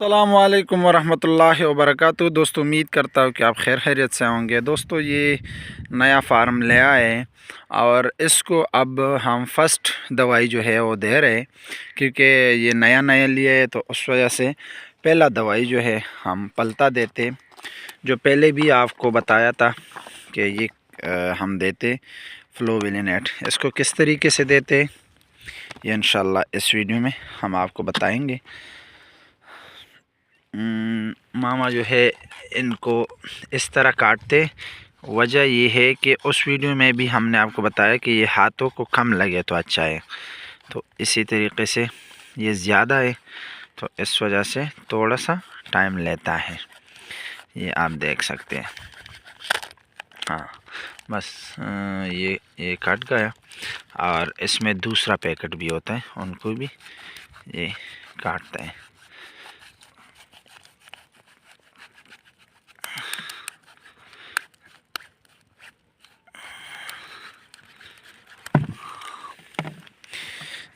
अस्सलामुअलैकुम वरहमतुल्लाहि वबरकातुहू। दोस्तों, उम्मीद करता हूँ कि आप खैर खैरियत से होंगे। दोस्तों, ये नया फार्म ले आए और इसको अब हम फर्स्ट दवाई जो है वो दे रहे, क्योंकि ये नया नया लिए है तो उस वजह से पहला दवाई जो है हम पलता देते, जो पहले भी आपको बताया था कि ये हम देते फ्लोविलिनेट। इसको किस तरीके से देते ये इंशाल्लाह इस वीडियो में हम आपको बताएंगे। मामा जो है इनको इस तरह काटते, वजह ये है कि उस वीडियो में भी हमने आपको बताया कि ये हाथों को कम लगे तो अच्छा है, तो इसी तरीके से ये ज़्यादा है तो इस वजह से थोड़ा सा टाइम लेता है। ये आप देख सकते हैं। हाँ, बस ये कट गया और इसमें दूसरा पैकेट भी होता है, उनको भी ये काटते हैं।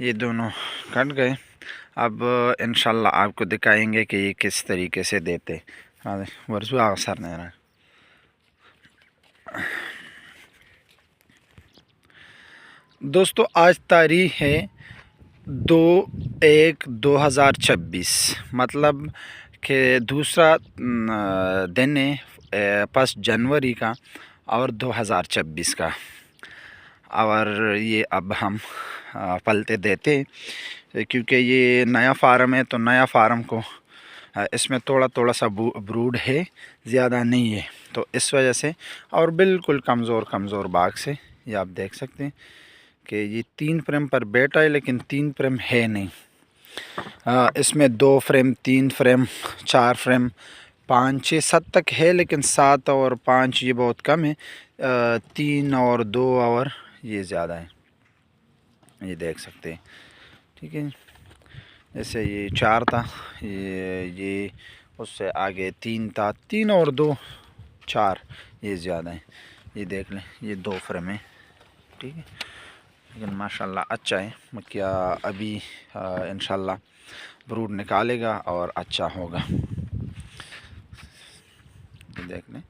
ये दोनों कट गए। अब इंशाल्लाह आपको दिखाएंगे कि ये किस तरीके से देते। वर्जू आसर नहीं रहा। दोस्तों, आज तारीख है 2/1/2026, मतलब कि दूसरा दिन है 1 जनवरी का और 2026 का। और ये अब हम पलते देते, क्योंकि ये नया फार्म है तो नया फार्म को इसमें थोड़ा थोड़ा सा ब्रूड है, ज़्यादा नहीं है, तो इस वजह से। और बिल्कुल कमज़ोर बाग से ये आप देख सकते हैं कि ये 3 फ्रेम पर बैठा है, लेकिन 3 फ्रेम है नहीं। इसमें 2 फ्रेम, 3 फ्रेम, 4 फ्रेम, 5 6 7 तक है, लेकिन 7 और 5 ये बहुत कम है। 3 और 2 और ये ज़्यादा है, ये देख सकते हैं। ठीक है, जैसे ये 4 था, ये उससे आगे 3 था, 3 और 2 4, ये ज़्यादा है। ये देख लें, ये 2 फ्रेम है। ठीक है, लेकिन माशाल्लाह अच्छा है। मक्या अभी इंशाल्लाह ब्रूड निकालेगा और अच्छा होगा। ये देख लें।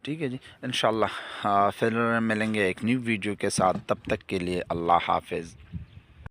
ठीक है जी, इंशाल्लाह फिर मिलेंगे एक न्यू वीडियो के साथ। तब तक के लिए अल्लाह हाफिज़।